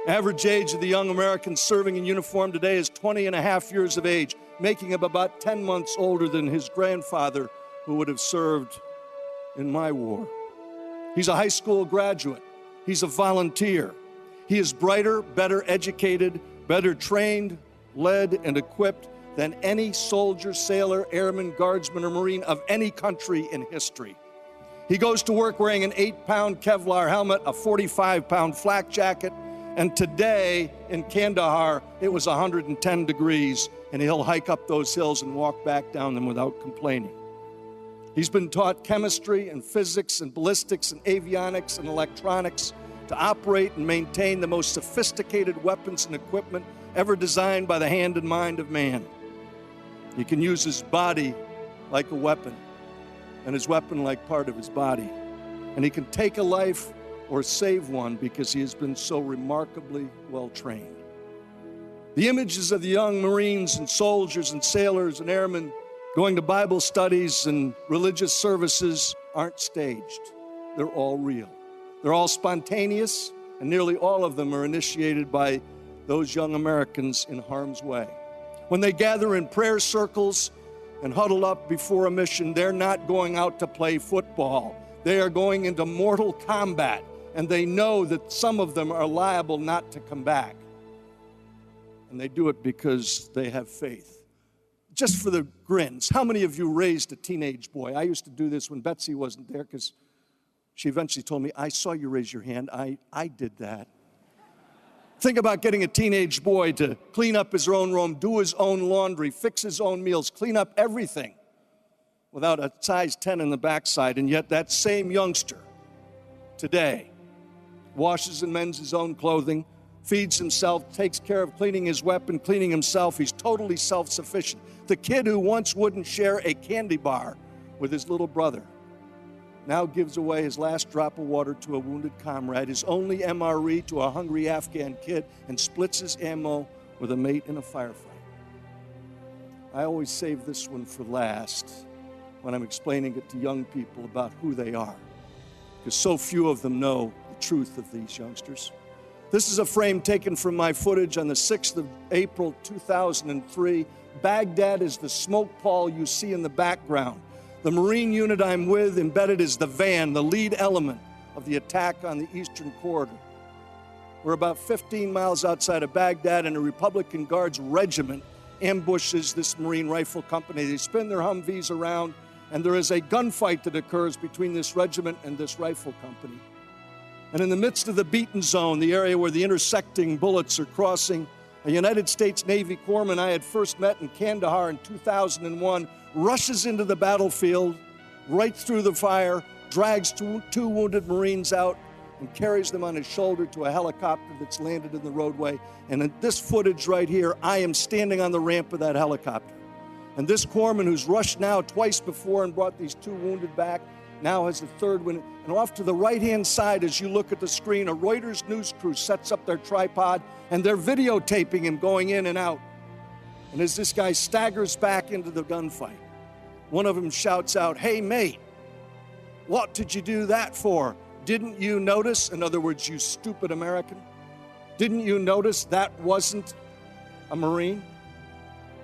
Average age of the young Americans serving in uniform today is 20 and a half years of age, making him about 10 months older than his grandfather who would have served in my war. He's a high school graduate. He's a volunteer. He is brighter, better educated, better trained, led, and equipped than any soldier, sailor, airman, guardsman, or Marine of any country in history. He goes to work wearing an 8-pound Kevlar helmet, a 45-pound flak jacket, and today in Kandahar, it was 110 degrees, and he'll hike up those hills and walk back down them without complaining. He's been taught chemistry and physics and ballistics and avionics and electronics to operate and maintain the most sophisticated weapons and equipment ever designed by the hand and mind of man. He can use his body like a weapon, and his weapon like part of his body. And he can take a life or save one because he has been so remarkably well trained. The images of the young Marines and soldiers and sailors and airmen going to Bible studies and religious services aren't staged. They're all real. They're all spontaneous, and nearly all of them are initiated by those young Americans in harm's way. When they gather in prayer circles and huddle up before a mission, they're not going out to play football. They are going into mortal combat, and they know that some of them are liable not to come back. And they do it because they have faith. Just for the grins, how many of you raised a teenage boy? I used to do this when Betsy wasn't there because she eventually told me, I saw you raise your hand. I did that. Think about getting a teenage boy to clean up his own room, do his own laundry, fix his own meals, clean up everything without a size 10 in the backside. And yet that same youngster today washes and mends his own clothing, feeds himself, takes care of cleaning his weapon, cleaning himself. He's totally self-sufficient. The kid who once wouldn't share a candy bar with his little brother now gives away his last drop of water to a wounded comrade, his only MRE to a hungry Afghan kid, and splits his ammo with a mate in a firefight. I always save this one for last when I'm explaining it to young people about who they are, because so few of them know the truth of these youngsters. This is a frame taken from my footage on the 6th of April, 2003. Baghdad is the smoke pall you see in the background. The Marine unit I'm with embedded is the van, the lead element of the attack on the eastern corridor. We're about 15 miles outside of Baghdad, and a Republican Guards regiment ambushes this Marine rifle company. They spin their Humvees around, and there is a gunfight that occurs between this regiment and this rifle company. And in the midst of the beaten zone, the area where the intersecting bullets are crossing, a United States Navy corpsman I had first met in Kandahar in 2001 rushes into the battlefield, right through the fire, drags two wounded Marines out, and carries them on his shoulder to a helicopter that's landed in the roadway. And in this footage right here, I am standing on the ramp of that helicopter. And this corpsman, who's rushed now twice before and brought these two wounded back, now has a third one. And off to the right-hand side, as you look at the screen, a Reuters news crew sets up their tripod, and they're videotaping him going in and out. And as this guy staggers back into the gunfight, one of them shouts out, "Hey, mate, what did you do that for? Didn't you notice?" In other words, you stupid American. Didn't you notice that wasn't a Marine?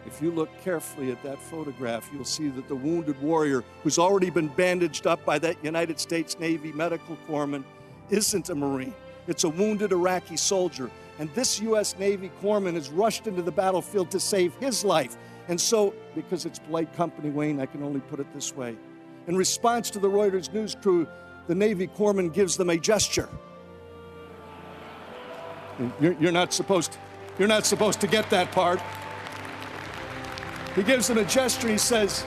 If you look carefully at that photograph, you'll see that the wounded warrior who's already been bandaged up by that United States Navy medical corpsman isn't a Marine. It's a wounded Iraqi soldier. And this U.S. Navy corpsman has rushed into the battlefield to save his life. And so, because it's polite company, Wayne, I can only put it this way. In response to the Reuters news crew, the Navy corpsman gives them a gesture. You're not supposed to get that part. He gives them a gesture. He says,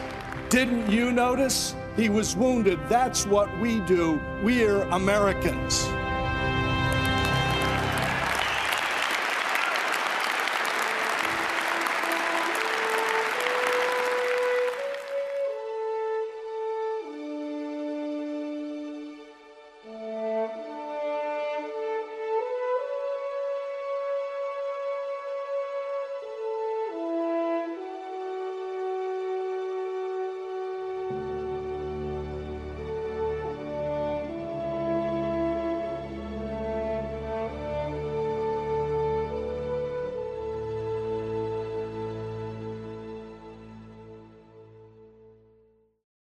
"Didn't you notice? He was wounded. That's what we do. We're Americans."